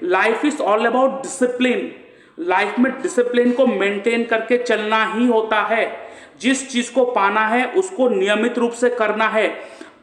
Life is all about discipline. Life में discipline को maintain करके चलना ही होता है। जिस चीज को पाना है उसको नियमित रूप से करना है।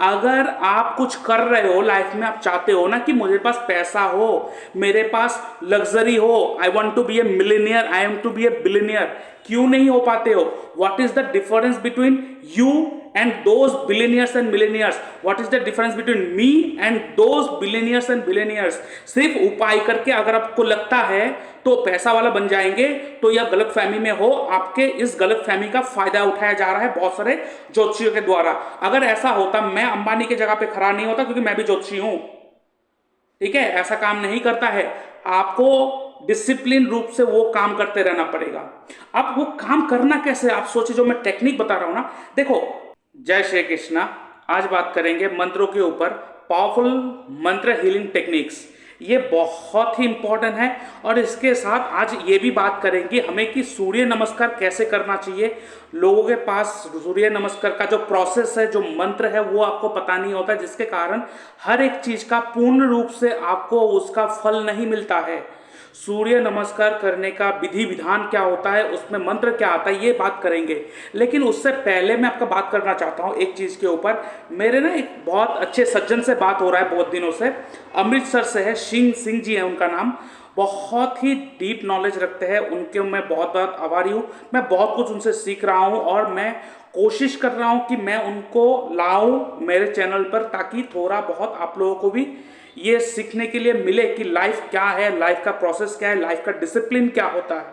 अगर आप कुछ कर रहे हो लाइफ में, आप चाहते हो ना कि मुझे पास पैसा हो, मेरे पास लग्जरी हो, I want to be a millionaire, I am to be a billionaire, क्यों नहीं हो पाते हो? What is the difference between you and those billionaires and millionaires? What is the difference between me and those billionaires and billionaires? सिर्फ उपाय करके अगर आपको लगता है तो पैसा वाला बन जाएंगे, तो यह गलत फहमी में हो। आपके इस गलत फहमी का फायदा उठाया जा रहा है बहुत सारे ज्योतिषियों के द्वारा। अगर ऐसा होता, मैं अंबानी के जगह पे खड़ा नहीं होता, क्योंकि मैं भी ज्योतिषी हूं। ठीक है, ऐसा काम नहीं करता है। आपको डिसिप्लिन रूप से वो काम करते रहना पड़ेगा। अब वो काम करना कैसे, आप सोचिए, जो मैं टेक्निक बता रहा हूं ना, देखो, जय श्री कृष्णा। आज बात करेंगे मंत्रों के ऊपर, पावरफुल मंत्र हीलिंग टेक्निक्स। ये बहुत ही इंपॉर्टेंट है। और इसके साथ आज ये भी बात करेंगे हमें कि सूर्य नमस्कार कैसे करना चाहिए। लोगों के पास सूर्य नमस्कार का जो प्रोसेस है, जो मंत्र है, वो आपको पता नहीं होता, जिसके कारण हर एक चीज का पूर्ण रूप से आपको उसका फल नहीं मिलता है। सूर्य नमस्कार करने का विधि विधान क्या होता है, उसमें मंत्र क्या आता है, ये बात करेंगे। लेकिन उससे पहले मैं आपका बात करना चाहता हूँ एक चीज़ के ऊपर। मेरे ना एक बहुत अच्छे सज्जन से बात हो रहा है बहुत दिनों से, अमृतसर से है, सिंह जी है उनका नाम। बहुत ही डीप नॉलेज रखते हैं, उनके मैं बहुत बहुत आभारी हूँ। मैं बहुत कुछ उनसे सीख रहा हूँ और मैं कोशिश कर रहा हूँ कि मैं उनको लाऊं मेरे चैनल पर, ताकि थोड़ा बहुत आप लोगों को भी ये सीखने के लिए मिले कि लाइफ क्या है, लाइफ का प्रोसेस क्या है, लाइफ का डिसिप्लिन क्या होता है।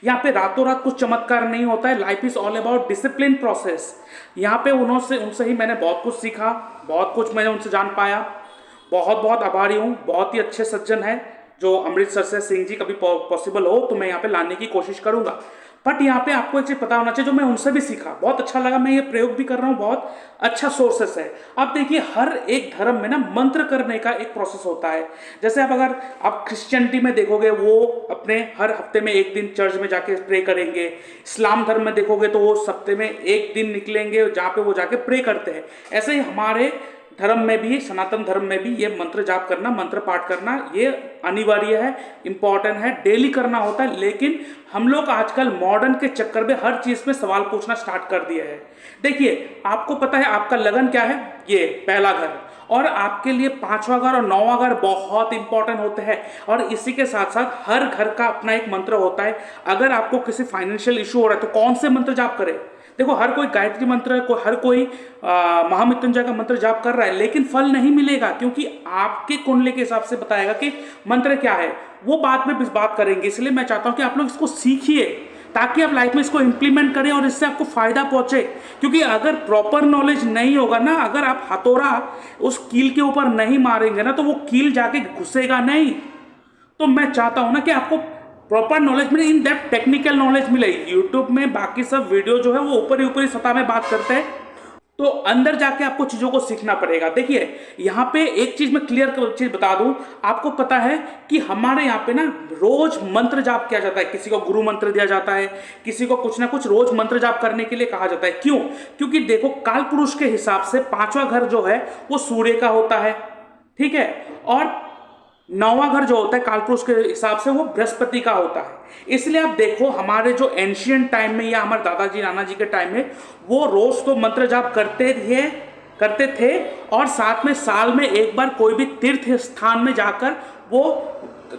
यहाँ पे रातों रात कुछ चमत्कार नहीं होता है। Life is all about discipline process. यहाँ पे उनसे ही मैंने बहुत कुछ सीखा, बहुत कुछ मैंने उनसे जान पाया। बहुत बहुत आभारी हूँ। बहुत ही अच्छे सज्जन है जो अमृतसर से, सिंह जी। कभी पॉसिबल हो तो मैं यहाँ पे लाने की कोशिश करूंगा। बट यहाँ पे आपको एक चीज पता होना चाहिए, जो मैं उनसे भी सीखा, बहुत अच्छा लगा, मैं ये प्रयोग भी कर रहा हूँ, बहुत अच्छा सोर्सेस है। अब देखिए, हर एक धर्म में ना मंत्र करने का एक प्रोसेस होता है। जैसे अगर आप क्रिश्चियनिटी में देखोगे, वो अपने हर हफ्ते में एक दिन चर्च में जाके प्रे करेंगे। इस्लाम धर्म में देखोगे तो वो हफ्ते में एक दिन निकलेंगे जहाँ पे वो जाके प्रे करते हैं। ऐसे ही हमारे धर्म में भी, सनातन धर्म में भी, ये मंत्र जाप करना, मंत्र पाठ करना, ये अनिवार्य है, इंपॉर्टेंट है, डेली करना होता है। लेकिन हम लोग आजकल मॉडर्न के चक्कर में हर चीज में सवाल पूछना स्टार्ट कर दिया है। देखिए, आपको पता है आपका लगन क्या है, ये पहला घर, और आपके लिए पांचवा घर और नौवां घर बहुत इंपॉर्टेंट होते हैं। और इसी के साथ साथ हर घर का अपना एक मंत्र होता है। अगर आपको किसी फाइनेंशियल इशू हो रहा है तो कौन से मंत्र जाप करें? देखो, हर कोई गायत्री मंत्र को, हर कोई महामृत्युंजय का मंत्र जाप कर रहा है, लेकिन फल नहीं मिलेगा, क्योंकि आपके कुंडली के हिसाब से बताएगा कि मंत्र क्या है। वो बात में बात करेंगे। इसलिए मैं चाहता हूं कि आप लोग इसको सीखिए, ताकि आप लाइफ में इसको इंप्लीमेंट करें और इससे आपको फायदा पहुंचे। क्योंकि अगर प्रॉपर नॉलेज नहीं होगा ना, अगर आप हथौड़ा उस कील के ऊपर नहीं मारेंगे ना, तो वो कील जाके घुसेगा नहीं। तो मैं चाहता हूं ना कि आपको प्रॉपर नॉलेज मिले, इन डेप्थ टेक्निकल नॉलेज मिले। यूट्यूब में बाकी सब वीडियो जो है वो ऊपरी सतह में बात करते हैं, तो अंदर जाके आपको चीजों को सीखना पड़ेगा। देखिए, यहाँ पे एक चीज मैं क्लियर चीज बता दूं, आपको पता है कि हमारे यहाँ पे ना रोज मंत्र जाप किया जाता है। किसी को गुरु मंत्र दिया जाता है, किसी को कुछ ना कुछ रोज मंत्र जाप करने के लिए कहा जाता है। क्यों? क्योंकि देखो, काल पुरुष के हिसाब से पांचवा घर जो है वो सूर्य का होता है, ठीक है, और नौवां घर जो होता है कालपुरुष के हिसाब से वो बृहस्पति का होता है। इसलिए आप देखो, हमारे जो एंशियंट टाइम में या हमारे दादाजी नाना जी के टाइम में वो रोज तो मंत्र जाप करते थे, और साथ में साल में एक बार कोई भी तीर्थ स्थान में जाकर वो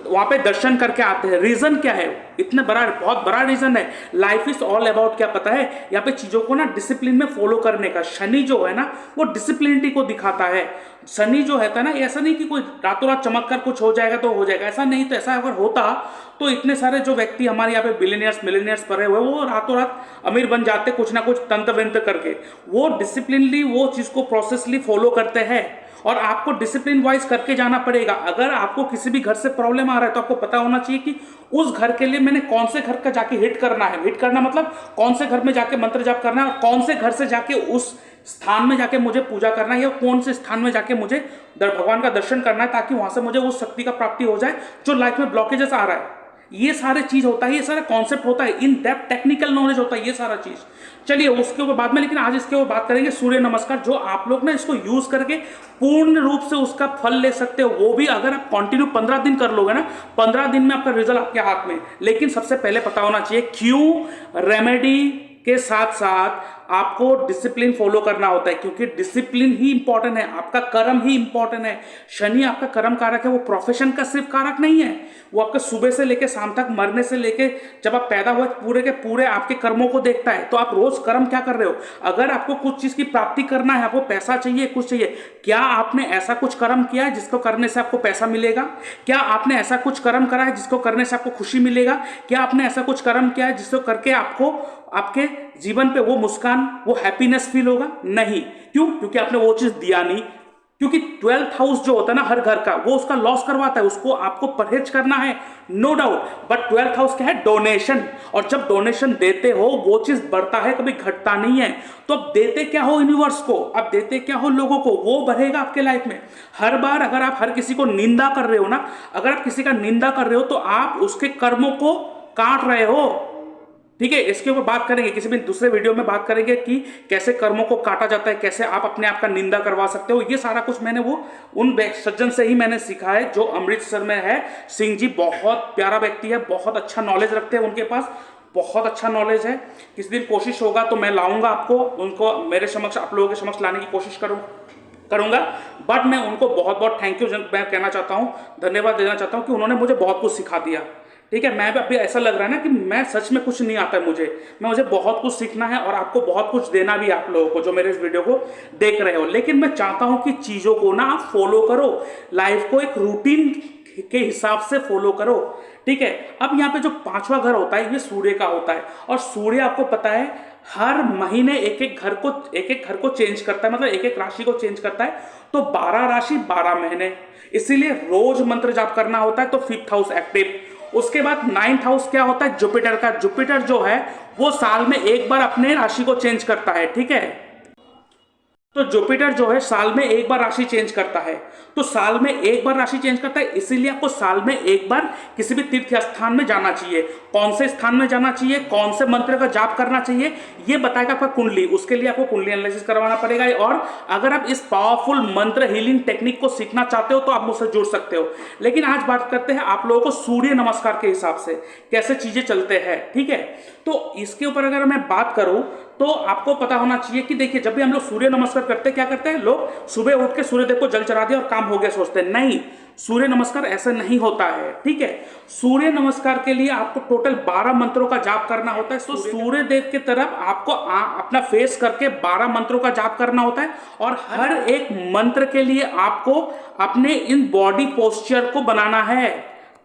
वहां पे दर्शन करके आते हैं। रीजन क्या है? इतना बड़ा, बहुत बड़ा रीजन है। लाइफ इज ऑल अबाउट, क्या पता है, यहाँ पे चीजों को ना डिसिप्लिन में फॉलो करने का। शनि जो है ना, वो डिसिप्लिनिटी को दिखाता है। शनि जो है ना, ऐसा नहीं कि कोई रातों रात चमक कुछ हो जाएगा तो हो जाएगा, ऐसा नहीं। तो ऐसा अगर होता तो इतने सारे जो व्यक्ति हमारे यहाँ पे बिलियनियर्स मिलियनियर्स पढ़े हुए, वो रातों रात अमीर बन जाते, कुछ ना कुछ तंत्र वंत्र करके। वो डिसिप्लिनली वो चीज को प्रोसेसली फॉलो करते हैं, और आपको डिसिप्लिन वाइज करके जाना पड़ेगा। अगर आपको किसी भी घर से प्रॉब्लम आ रहा है तो आपको पता होना चाहिए कि उस घर के लिए मैंने कौन से घर का जाके हिट करना है। हिट करना मतलब कौन से घर में जाके मंत्र जाप करना है, और कौन से घर से जाके उस स्थान में जाके मुझे पूजा करना है, या कौन से स्थान में जाके मुझे भगवान का दर्शन करना है, ताकि वहां से मुझे उस शक्ति का प्राप्ति हो जाए जो लाइफ में ब्लॉकेजेस आ रहा है। ये सारे चीज होता है, ये सारा कॉन्सेप्ट होता है, इन डेप्थ टेक्निकल नॉलेज होता है ये सारा चीज। चलिए उसके ऊपर बाद में, लेकिन आज इसके ऊपर बात करेंगे सूर्य नमस्कार, जो आप लोग ना इसको यूज करके पूर्ण रूप से उसका फल ले सकते हो। वो भी अगर आप कंटिन्यू 15 दिन कर लोगे ना, 15 दिन में आपका रिजल्ट आपके हाथ में। लेकिन सबसे पहले पता होना चाहिए क्यों रेमेडी के साथ साथ आपको डिसिप्लिन फॉलो करना होता है, क्योंकि डिसिप्लिन ही इंपॉर्टेंट है, आपका कर्म ही इंपॉर्टेंट है। शनि आपका कर्म कारक है, वो प्रोफेशन का सिर्फ कारक नहीं है, वो आपके सुबह से लेकर शाम तक, मरने से लेकर जब आप पैदा हुए पूरे के पूरे आपके कर्मों को देखता है। तो आप रोज कर्म क्या कर रहे हो? अगर आपको कुछ चीज की प्राप्ति करना है, आपको पैसा चाहिए, कुछ चाहिए, क्या आपने ऐसा कुछ कर्म किया है जिसको करने से आपको पैसा मिलेगा? क्या आपने ऐसा कुछ कर्म करा है जिसको करने से आपको खुशी मिलेगा? क्या आपने ऐसा कुछ कर्म किया है जिसको करके आपको आपके जीवन पे वो मुस्कान, वो हैप्पीनेस फील होगा? नहीं। क्यों? क्योंकि आपने वो चीज दिया नहीं। क्योंकि 12th हाउस जो होता है ना हर घर का, वो उसका लॉस करवाता है, उसको आपको परहेज करना है, no doubt. But 12th house क्या है? डोनेशन। और जब डोनेशन देते हो वो चीज बढ़ता है, कभी घटता नहीं है। तो अब देते क्या हो यूनिवर्स को, अब देते क्या हो लोगों को, वो बढ़ेगा आपके लाइफ में। हर बार अगर आप हर किसी को निंदा कर रहे हो ना, अगर आप किसी का निंदा कर रहे हो तो आप उसके कर्मों को काट रहे हो। ठीक है, इसके ऊपर बात करेंगे, किसी भी दूसरे वीडियो में बात करेंगे कि कैसे कर्मों को काटा जाता है, कैसे आप अपने आप का निंदा करवा सकते हो। ये सारा कुछ मैंने वो उन सज्जन से ही मैंने सीखा है जो अमृतसर में है। सिंह जी बहुत प्यारा व्यक्ति है, बहुत अच्छा नॉलेज रखते हैं, उनके पास बहुत अच्छा नॉलेज है। किसी दिन कोशिश होगा तो मैं लाऊंगा आपको, उनको मेरे समक्ष, आप लोगों के समक्ष लाने की कोशिश करूंगा। बट मैं उनको बहुत बहुत थैंक यू मैं कहना चाहता हूँ, धन्यवाद देना चाहता हूँ कि उन्होंने मुझे बहुत कुछ सिखा दिया। ठीक है, मैं भी अभी ऐसा लग रहा है ना कि मैं सच में कुछ नहीं आता है मुझे बहुत कुछ सीखना है और आपको बहुत कुछ देना भी आप लोगों को जो मेरे इस वीडियो को देख रहे हो। लेकिन मैं चाहता हूं कि चीजों को ना आप फॉलो करो, लाइफ को एक रूटीन के हिसाब से फॉलो करो। ठीक है, अब यहाँ पे जो 5वां घर होता है ये सूर्य का होता है, और सूर्य आपको पता है हर महीने एक एक घर को चेंज करता है, मतलब एक एक राशि को चेंज करता है। तो 12 राशि 12 महीने, इसीलिए रोज मंत्र जाप करना होता है। तो 5th हाउस एक्टिव। उसके बाद 9th हाउस क्या होता है? जुपिटर का। जुपिटर जो है वो साल में एक बार अपने राशि को चेंज करता है। ठीक है, तो जुपिटर जो है साल में एक बार राशि चेंज करता है। तो साल में एक बार राशि चेंज करता है, इसीलिए आपको साल में एक बार किसी भी तीर्थ स्थान में जाना चाहिए। कौन से स्थान में जाना चाहिए, कौन से मंत्र का जाप करना चाहिए, ये बताएगा आपका कुंडली। उसके लिए आपको कुंडली एनालिसिस करवाना पड़ेगा। और अगर आप इस पावरफुल मंत्र हीलिंग टेक्निक को सीखना चाहते हो तो आप मुझसे जुड़ सकते हो। लेकिन आज बात करते हैं आप लोगों को सूर्य नमस्कार के हिसाब से कैसे चीजें चलते हैं। ठीक है, तो इसके ऊपर अगर मैं बात करूं तो आपको पता होना चाहिए कि देखिए, जब भी हम लोग सूर्य नमस्कार करते हैं, क्या करते हैं लोग? सुबह उठ के सूर्यदेव को जल चढ़ा दिया और काम हो गया सोचते हैं। नहीं, सूर्य नमस्कार ऐसा नहीं होता है। ठीक है, सूर्य नमस्कार के लिए आपको टोटल 12 मंत्रों का जाप करना होता है। तो सूर्य देव की तरफ आपको अपना फेस करके 12 मंत्रों का जाप करना होता है, और हर एक मंत्र के लिए आपको अपने इन बॉडी पोस्चर को बनाना है,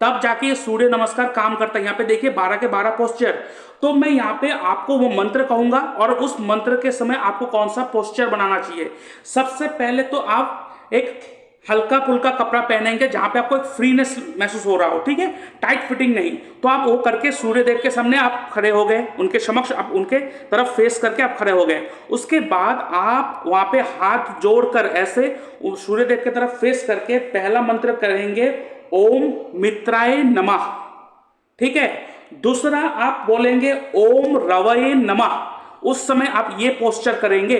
तब जाके ये सूर्य नमस्कार काम करता है। यहाँ पे देखिए 12 के 12 पोस्चर। तो मैं यहाँ पे आपको वो मंत्र कहूंगा और उस मंत्र के समय आपको कौन सा पोस्चर बनाना चाहिए। सबसे पहले तो आप एक हल्का फुल्का कपड़ा पहनेंगे जहां पे आपको एक फ्रीनेस महसूस हो रहा हो। ठीक है, टाइट फिटिंग नहीं। तो आप वो करके सूर्य देव के सामने आप खड़े हो गए, उनके समक्ष आप उनके तरफ फेस करके आप खड़े हो गए। उसके बाद आप वहां पे हाथ जोड़कर ऐसे सूर्य देव की तरफ फेस करके पहला मंत्र करेंगे, ओम मित्राय नमः। ठीक है, दूसरा आप बोलेंगे ओम रवये नमः। उस समय आप ये पोस्चर करेंगे।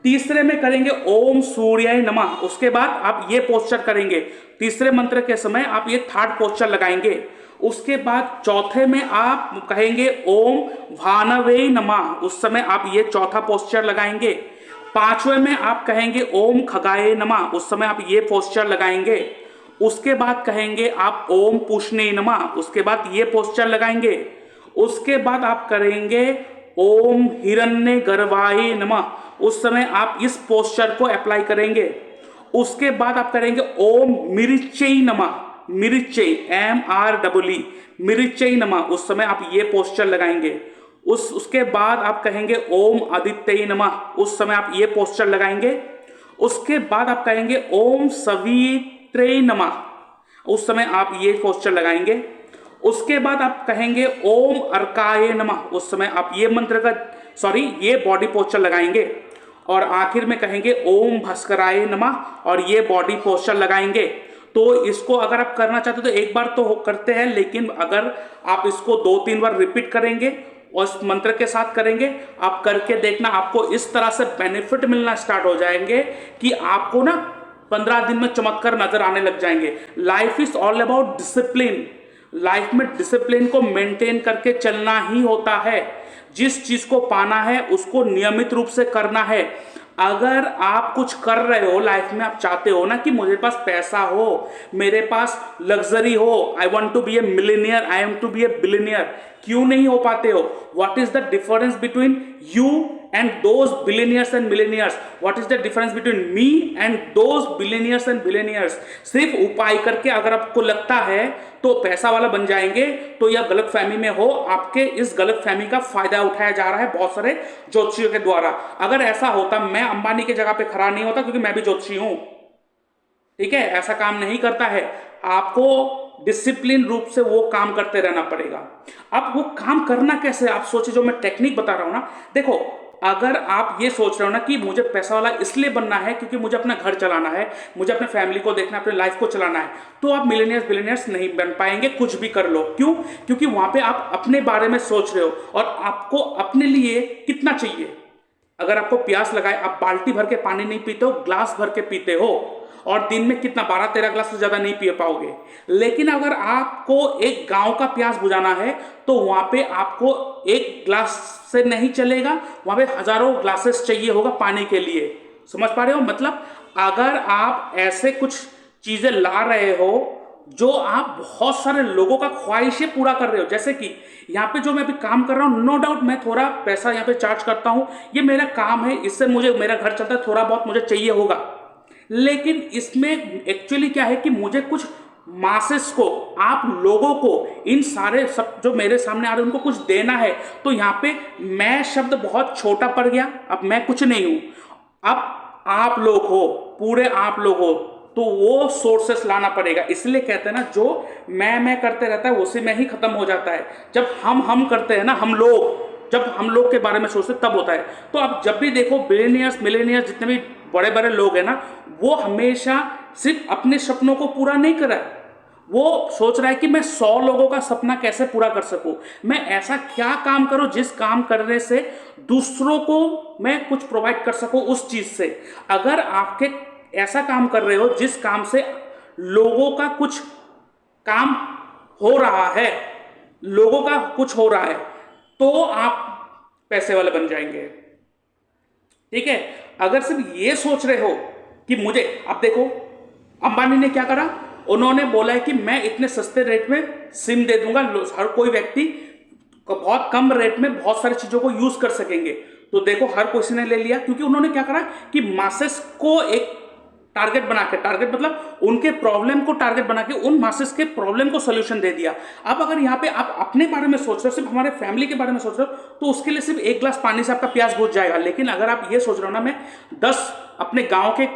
तीसरे में करेंगे ओम सूर्याय नमः। उसके बाद आप ये पोस्चर करेंगे। तीसरे मंत्र के समय आप ये 3rd पोस्चर लगाएंगे। उसके बाद चौथे में आप कहेंगे ओम भानवे नमः। उस समय आप ये 4था पोस्चर लगाएंगे। 5वें में आप कहेंगे ओम खगाय नमः। उस समय आप ये पोस्चर लगाएंगे। उसके बाद कहेंगे आप ओम पुष्णे नमः। उसके बाद ये पोस्चर लगाएंगे। उसके बाद आप करेंगे ओम हिरण्य गर्भाय नमः। उस समय आप इस पोस्चर को अप्लाई करेंगे। उसके बाद आप करेंगे ओम मिरिचय नमः। मिरिचय MREE मिरिचय नमः। उस समय आप ये पोस्चर लगाएंगे। उसके बाद आप कहेंगे ओम आदित्य नमः। उस समय आप ये पोस्चर लगाएंगे। उसके बाद आप कहेंगे ओम सवित्रे नमः। उस समय आप ये पोस्चर लगाएंगे। उसके बाद आप कहेंगे ओम अर्काय नमः। उस समय आप ये मंत्र का ये बॉडी पोस्चर लगाएंगे। और आखिर में कहेंगे ओम भास्कराय नमः और ये बॉडी पोस्चर लगाएंगे। तो तो इसको अगर आप करना चाहते हो तो एक बार तो करते हैं, लेकिन अगर आप इसको 2-3 बार रिपीट करेंगे और इस मंत्र के साथ करेंगे, आप करके देखना, आपको इस तरह से बेनिफिट मिलना स्टार्ट हो जाएंगे कि आपको ना 15 दिन में चमत्कार नजर आने लग जाएंगे। Life is all about discipline. Life में डिसिप्लिन को मेंटेन करके चलना ही होता है। जिस चीज को पाना है उसको नियमित रूप से करना है। अगर आप कुछ कर रहे हो लाइफ में, आप चाहते हो ना कि मुझे पास पैसा हो, मेरे पास लग्जरी हो, I want to be a millionaire, I am to be a billionaire, क्यों नहीं हो पाते हो? What is the difference between you and those billionaires and millionaires? What is the difference between me and those billionaires and billionaires? सिर्फ उपाय करके अगर आपको लगता है तो पैसा वाला बन जाएंगे, तो यह गलत फहमी में हो। आपके इस गलत फहमी का फायदा उठाया जा रहा है बहुत सारे ज्योतिषियों के द्वारा। अगर ऐसा होता, मैं अंबानी की जगह पे खड़ा नहीं होता, क्योंकि मैं भी ज्योतिषी हूं। ठीक है, ऐसा काम नहीं करता है। आपको डिसिप्लिन रूप से वो काम करते रहना पड़ेगा। अब वो काम करना कैसे, आप सोचिए, जो मैं टेक्निक बता रहा हूं ना, देखो, अगर आप ये सोच रहे हो ना कि मुझे पैसा वाला इसलिए बनना है क्योंकि मुझे अपना घर चलाना है, मुझे अपने फैमिली को देखना है, अपने लाइफ को चलाना है, तो आप मिलेनियर्स बिलियनियर्स नहीं बन पाएंगे, कुछ भी कर लो। क्यों? क्योंकि वहां पे आप अपने बारे में सोच रहे हो और आपको अपने लिए कितना चाहिए। अगर आपको प्यास लगाए, आप बाल्टी भर के पानी नहीं पीते हो, ग्लास भर के पीते हो, और दिन में कितना 12-13 ग्लास से ज्यादा नहीं पी पाओगे। लेकिन अगर आपको एक गांव का प्यास बुझाना है तो वहां पे आपको एक ग्लास से नहीं चलेगा, वहां पे हजारों ग्लासेस चाहिए होगा पानी के लिए। समझ पा रहे हो? मतलब अगर आप ऐसे कुछ चीजें ला रहे हो जो आप बहुत सारे लोगों का ख्वाहिशें पूरा कर रहे हो, जैसे कि यहाँ पे जो मैं अभी काम कर रहा हूँ, नो डाउट मैं थोड़ा पैसा यहाँ पे चार्ज करता हूँ, ये मेरा काम है, इससे मुझे मेरा घर चलता है, थोड़ा बहुत मुझे चाहिए होगा। लेकिन इसमें एक्चुअली क्या है कि मुझे कुछ मासेस को, आप लोगों को, इन सारे सब जो मेरे सामने आ रहे हैं उनको कुछ देना है। तो यहाँ पे मैं शब्द बहुत छोटा पड़ गया, अब मैं कुछ नहीं हूं, अब आप लोग हो, पूरे आप लोग हो, तो वो सोर्सेस लाना पड़ेगा। इसलिए कहते हैं ना, जो मैं करते रहता है उसी में ही खत्म हो जाता है। जब हम करते हैं ना, जब हम लोग के बारे में सोचते तब होता है। तो आप जब भी देखो बिलियनियर्स मिलेनियर्स जितने भी बड़े बड़े लोग हैं ना, वो हमेशा सिर्फ अपने सपनों को पूरा नहीं कर रहा है, वो सोच रहा है कि मैं 100 लोगों का सपना कैसे पूरा कर सकूं, मैं ऐसा क्या काम करूं जिस काम करने से दूसरों को मैं कुछ प्रोवाइड कर सकूं उस चीज से। अगर आपके ऐसा काम कर रहे हो जिस काम से लोगों का कुछ काम हो रहा है, लोगों का कुछ हो रहा है, तो आप पैसे वाले बन जाएंगे। ठीक है, अगर सिर्फ ये सोच रहे हो कि मुझे, अब देखो अंबानी ने क्या करा, उन्होंने बोला है कि मैं इतने सस्ते रेट में सिम दे दूंगा, हर कोई व्यक्ति बहुत कम रेट में बहुत सारी चीजों को यूज कर सकेंगे। तो देखो हर किसी ने ले लिया, क्योंकि उन्होंने क्या करा कि मासेस को एक टारगेट बना के, टारगेट मतलब उनके प्रॉब्लम को टारगेट बना के उन मासेस के प्रॉब्लम को सोल्यूशन दे दिया। अब अगर यहाँ पे आप अपने बारे में सोच रहे हो, सिर्फ हमारे फैमिली के बारे में सोच रहे हो, तो उसके लिए सिर्फ एक गिलास पानी से आपका प्यास बुझ जाएगा। लेकिन अगर आप ये सोच रहे हो ना, मैं 10 अपने गांव के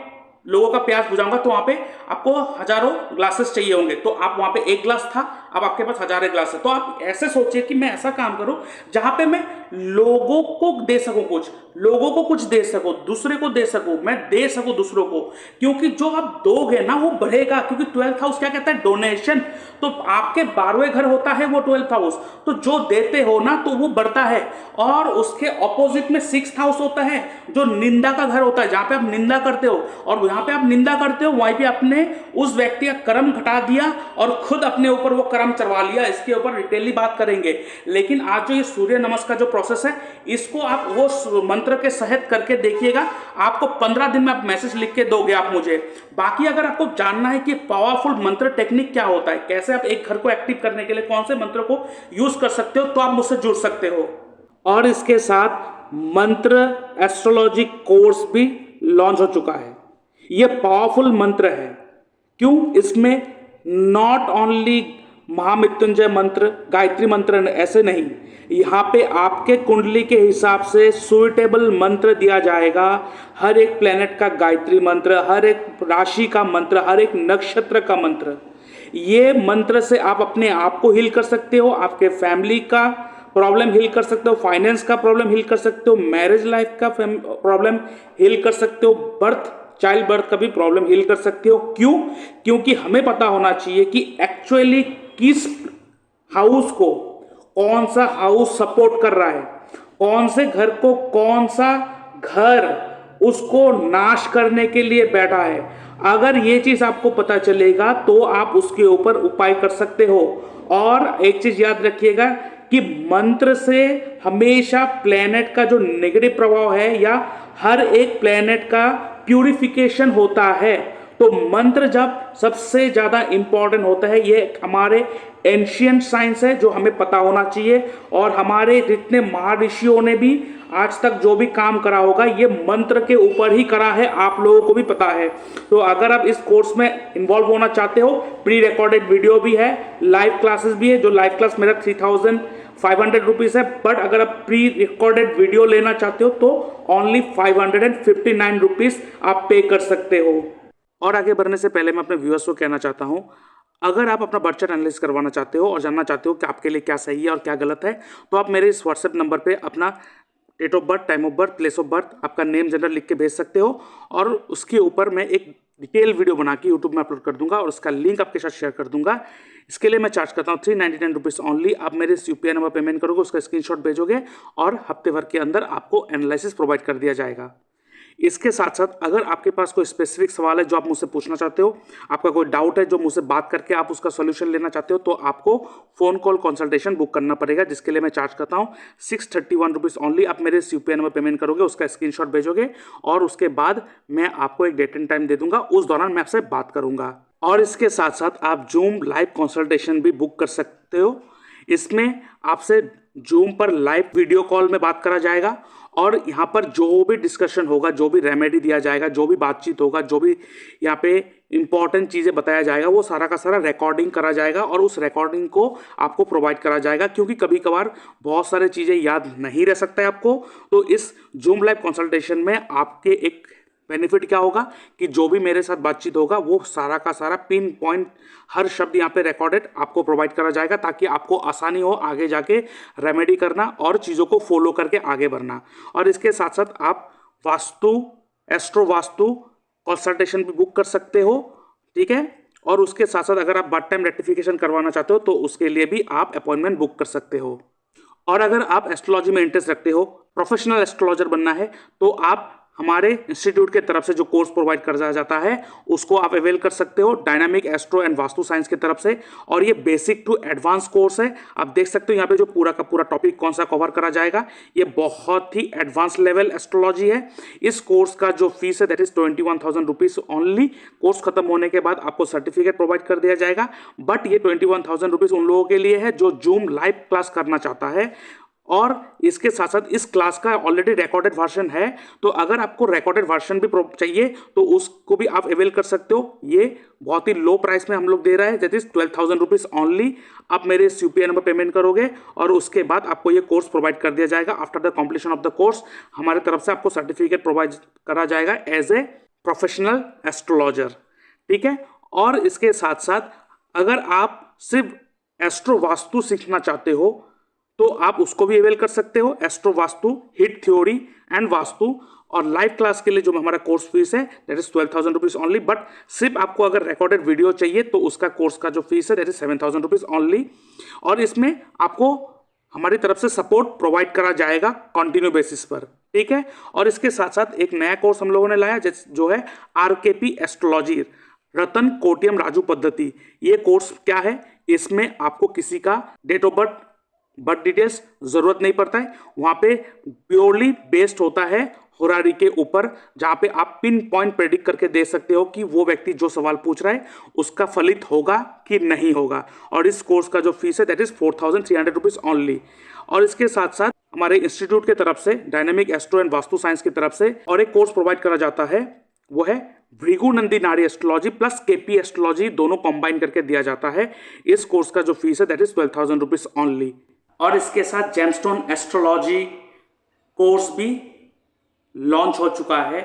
लोगों का प्यास बुझाऊंगा, तो वहां पे आपको हजारों ग्लासेस चाहिए होंगे। तो आप वहां पे एक ग्लास था, अब आपके पास हजारों ग्लास है। तो आप ऐसे सोचिए कि मैं ऐसा काम करूं जहां पे मैं लोगों को दे सकूं, कुछ लोगों को कुछ दे सकूं, दूसरे को दे सकूं, मैं दे सकूं दूसरों को। क्योंकि जो आप दोगे ना वो बढ़ेगा, क्योंकि 12th हाउस क्या कहता है, डोनेशन। तो आपके 12वें घर होता है वो 12th हाउस, तो जो देते हो ना तो वो बढ़ता है। और उसके ऑपोजिट में 6th हाउस होता है जो निंदा का घर होता है, जहां पे आप निंदा करते हो, और जहां पे आप निंदा करते हो वहीं पे आपने उस व्यक्ति का कर्म घटा दिया और खुद अपने ऊपर वो कर्म चढ़वा लिया। इसके ऊपर डिटेली बात करेंगे। लेकिन आज जो ये सूर्य नमस्कार जो प्रोसेस है, इसको आप वो मंत्र के सहित करके देखिएगा। आपको 15 दिन में आप मैसेज लिख के दोगे आप मुझे। बाकी अगर आपको जानना है कि पावरफुल मंत्र टेक्निक क्या होता है, कैसे आप एक घर को एक्टिव करने के लिए कौन से मंत्र को यूज कर सकते हो, तो आप मुझसे जुड़ सकते हो। और इसके साथ मंत्र एस्ट्रोलॉजी कोर्स भी लॉन्च हो चुका है। यह पावरफुल मंत्र है। क्यों? इसमें नॉट ओनली महामृत्युंजय मंत्र, गायत्री मंत्र ऐसे नहीं, यहाँ पे आपके कुंडली के हिसाब से सुइटेबल मंत्र दिया जाएगा। हर एक प्लेनेट का गायत्री मंत्र, हर एक राशि का मंत्र, हर एक नक्षत्र का मंत्र। ये मंत्र से आप अपने आप को हील कर सकते हो, आपके फैमिली का प्रॉब्लम हील कर सकते हो, फाइनेंस का प्रॉब्लम हील कर सकते हो, मैरिज लाइफ का प्रॉब्लम हील कर सकते हो, बर्थ चाइल्ड बर्थ का भी प्रॉब्लम हील कर सकते हो। क्यों? क्योंकि हमें पता होना चाहिए कि एक्चुअली किस हाउस को कौन सा हाउस सपोर्ट कर रहा है, कौन से घर को कौन सा घर उसको नाश करने के लिए बैठा है। अगर ये चीज आपको पता चलेगा तो आप उसके ऊपर उपाय कर सकते हो। और एक चीज याद रखिएगा कि मंत्र से हमेशा प्लेनेट का जो नेगेटिव प्रभाव है या हर एक प्लेनेट का प्यूरिफिकेशन होता है। तो मंत्र जब सबसे ज्यादा इंपॉर्टेंट होता है, ये हमारे एंशियंट साइंस है जो हमें पता होना चाहिए। और हमारे जितने महर्षियों ने भी आज तक जो भी काम करा होगा ये मंत्र के ऊपर ही करा है, आप लोगों को भी पता है। तो अगर आप इस कोर्स में इन्वॉल्व होना चाहते हो, प्री रिकॉर्डेड वीडियो भी है, लाइव क्लासेस भी है। जो लाइव क्लास मेरा 3500 रुपीज है, बट अगर आप प्री रिकॉर्डेड वीडियो लेना चाहते हो तो ओनली 559 रुपीज आप पे कर सकते हो। और आगे बढ़ने से पहले मैं अपने व्यूअर्स को कहना चाहता हूं, अगर आप अपना बर्थ चार्ट एनालिसिस करवाना चाहते हो और जानना चाहते हो कि आपके लिए क्या सही है और क्या गलत है, तो आप मेरे इस व्हाट्सएप नंबर पे अपना date of birth, time of birth, place of birth, आपका नेम, जेंडर लिख के भेज सकते हो। और उसके ऊपर मैं एक डिटेल वीडियो बना के यूट्यूब में अपलोड कर दूंगा और उसका लिंक आपके साथ शेयर कर दूंगा। इसके लिए मैं चार्ज करता हूँ 399 रुपीज़ ओनली। आप मेरे इस यूपीआई नंबर पेमेंट करोगे, उसका स्क्रीनशॉट भेजोगे और हफ्ते भर के अंदर आपको एनालिसिस प्रोवाइड कर दिया जाएगा। इसके साथ साथ अगर आपके पास कोई स्पेसिफिक सवाल है जो आप मुझसे पूछना चाहते हो, आपका कोई डाउट है जो मुझसे बात करके आप उसका सॉल्यूशन लेना चाहते हो, तो आपको फोन कॉल कंसल्टेशन बुक करना पड़ेगा, जिसके लिए मैं चार्ज करता हूँ 631 रुपीज़ ओनली। आप मेरे इस यूपीआई नंबर पेमेंट करोगे, उसका स्क्रीनशॉट भेजोगे और उसके बाद मैं आपको एक डेट एंड टाइम दे दूंगा, उस दौरान मैं आपसे बात करूंगा। और इसके साथ साथ आप जूम लाइव कंसल्टेशन भी बुक कर सकते हो। इसमें आपसे जूम पर लाइव वीडियो कॉल में बात करा जाएगा और यहाँ पर जो भी डिस्कशन होगा, जो भी रेमेडी दिया जाएगा, जो भी बातचीत होगा, जो भी यहाँ पे इंपॉर्टेंट चीज़ें बताया जाएगा, वो सारा का सारा रिकॉर्डिंग करा जाएगा और उस रिकॉर्डिंग को आपको प्रोवाइड करा जाएगा। क्योंकि कभी कभार बहुत सारी चीज़ें याद नहीं रह सकता है आपको, तो इस जूम लाइव कंसल्टेशन में आपके एक बेनिफिट क्या होगा कि जो भी मेरे साथ बातचीत होगा वो सारा का सारा पिन पॉइंट, हर शब्द यहाँ पे रिकॉर्डेड आपको प्रोवाइड करा जाएगा, ताकि आपको आसानी हो आगे जाके रेमेडी करना और चीज़ों को फॉलो करके आगे बढ़ना। और इसके साथ साथ आप वास्तु, एस्ट्रो वास्तु कंसल्टेशन भी बुक कर सकते हो, ठीक है। और उसके साथ साथ अगर आप बर्थ टाइम रेक्टिफिकेशन करवाना चाहते हो तो उसके लिए भी आप अपॉइंटमेंट बुक कर सकते हो। और अगर आप एस्ट्रोलॉजी में इंटरेस्ट रखते हो, प्रोफेशनल एस्ट्रोलॉजर बनना है, तो आप हमारे इंस्टीट्यूट के तरफ से जो कोर्स प्रोवाइड करा जाता है उसको आप अवेल कर सकते हो, dynamic astro and vastu science की तरफ से। और ये बेसिक टू एडवांस कोर्स है। आप देख सकते हो यहाँ पे जो पूरा का पूरा टॉपिक कौन सा कवर करा जाएगा, ये बहुत ही एडवांस लेवल एस्ट्रोलॉजी है। इस कोर्स का जो फीस है that is 21,000 rupees only. Course खत्म होने के बाद आपको सर्टिफिकेट प्रोवाइड कर दिया जाएगा, बट ये 21,000 रुपीज उन लोगों के लिए है जो जूम लाइव क्लास करना चाहता है। और इसके साथ साथ इस क्लास का ऑलरेडी रिकॉर्डेड वर्जन है, तो अगर आपको रिकॉर्डेड वर्जन भी चाहिए तो उसको भी आप अवेल कर सकते हो। ये बहुत ही लो प्राइस में हम लोग दे रहे हैं, दैट इज 12,000 रुपीज ओनली। आप मेरे इस यूपीआई नंबर पेमेंट करोगे और उसके बाद आपको ये कोर्स प्रोवाइड कर दिया जाएगा। After the completion of the course हमारे तरफ से आपको सर्टिफिकेट प्रोवाइड करा जाएगा एज ए प्रोफेशनल एस्ट्रोलॉजर, ठीक है। और इसके साथ साथ अगर आप सिर्फ एस्ट्रो वास्तु सीखना चाहते हो तो आप उसको भी अवेल कर सकते हो, astro vastu, hit theory and vastu. और लाइव क्लास के लिए जो हमारा कोर्स फीस है that is 12,000 rupees only. But सिर्फ आपको अगर रिकॉर्डेड वीडियो चाहिए तो उसका कोर्स का जो फीस है दैट इज 7,000 रुपीज ओनली। और इसमें आपको हमारी तरफ से सपोर्ट प्रोवाइड करा जाएगा कंटिन्यू बेसिस पर, ठीक है। और इसके साथ साथ एक नया कोर्स हम लोगों ने लाया जो है आरकेपी एस्ट्रोलॉजी, रतन कोटियम राजू पद्धति। ये कोर्स क्या है, इसमें आपको किसी का डेट ऑफ बर्थ डिटेल्स जरूरत नहीं पड़ता है। वहां पे प्योरली बेस्ड होता है होरारी के ऊपर, जहां पे आप पिन पॉइंट प्रेडिक्ट करके दे सकते हो कि वो व्यक्ति जो सवाल पूछ रहा है उसका फलित होगा कि नहीं होगा। और इस कोर्स का जो फीस है दैट इज 4,300 रुपीज ओनली। और इसके साथ साथ हमारे इंस्टीट्यूट के तरफ से dynamic astro and vastu science की तरफ से और एक कोर्स प्रोवाइड करा जाता है, वो है भृगु नंदी नारी एस्ट्रोलॉजी प्लस केपी एस्ट्रोलॉजी, दोनों कंबाइन करके दिया जाता है। इस कोर्स का जो फीस है दैट इज 12,000 रुपीज ओनली। और इसके साथ जेमस्टोन एस्ट्रोलॉजी कोर्स भी लॉन्च हो चुका है।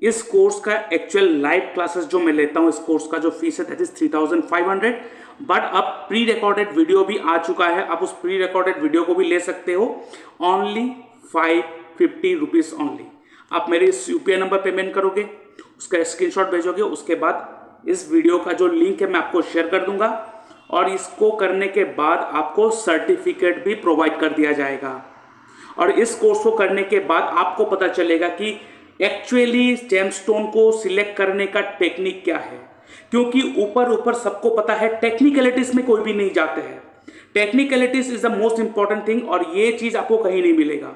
इस कोर्स का एक्चुअल लाइव क्लासेस जो मैं लेता हूं, इस कोर्स का जो फीस है दैट इज 3,500, बट अब प्री रिकॉर्डेड वीडियो भी आ चुका है। आप उस प्री रिकॉर्डेड वीडियो को भी ले सकते हो ओनली 550 रुपीज ओनली। आप मेरे इस यूपीआई नंबर पेमेंट करोगे, उसका स्क्रीनशॉट भेजोगे, उसके बाद इस वीडियो का जो लिंक है मैं आपको शेयर कर दूंगा और इसको करने के बाद आपको सर्टिफिकेट भी प्रोवाइड कर दिया जाएगा। और इस कोर्स को करने के बाद आपको पता चलेगा कि एक्चुअली जेमस्टोन को सिलेक्ट करने का टेक्निक क्या है, क्योंकि ऊपर ऊपर सबको पता है, टेक्निकलिटीज में कोई भी नहीं जाते हैं। Technicalities is the most important thing और ये चीज आपको कहीं नहीं मिलेगा।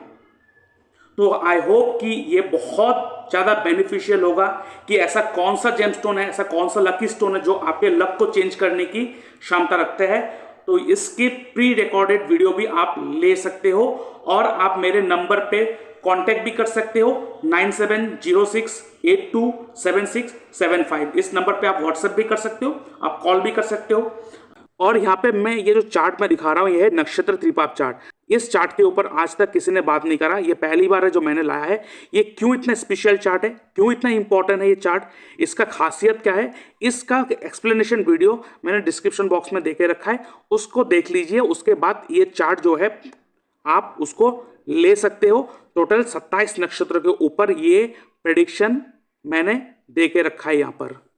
तो आई होप कि ये बहुत ज़्यादा बेनिफिशियल होगा कि ऐसा कौन सा जेमस्टोन है, ऐसा कौन सा लकी स्टोन है जो आपके लक को चेंज करने की क्षमता रखते हैं। तो इसकी प्री रिकॉर्डेड वीडियो भी आप ले सकते हो और आप मेरे नंबर पे कांटेक्ट भी कर सकते हो 9706827675। इस नंबर पे आप व्हाट्सएप भी कर सकते हो, आप कॉल भी कर सकते हो। और यहाँ पे मैं ये जो चार्ट मैं दिखा रहा हूँ, ये है नक्षत्र त्रिपाप चार्ट। इस चार्ट के ऊपर आज तक किसी ने बात नहीं करा, ये पहली बार है जो मैंने लाया है। ये क्यों इतना स्पेशल चार्ट है, क्यों इतना इंपॉर्टेंट है ये चार्ट, इसका खासियत क्या है, इसका एक्सप्लेनेशन वीडियो मैंने डिस्क्रिप्शन बॉक्स में देके रखा है, उसको देख लीजिए। उसके बाद ये चार्ट जो है आप उसको ले सकते हो। टोटल 27 नक्षत्र के ऊपर ये प्रेडिक्शन मैंने देके रखा है यहाँ पर।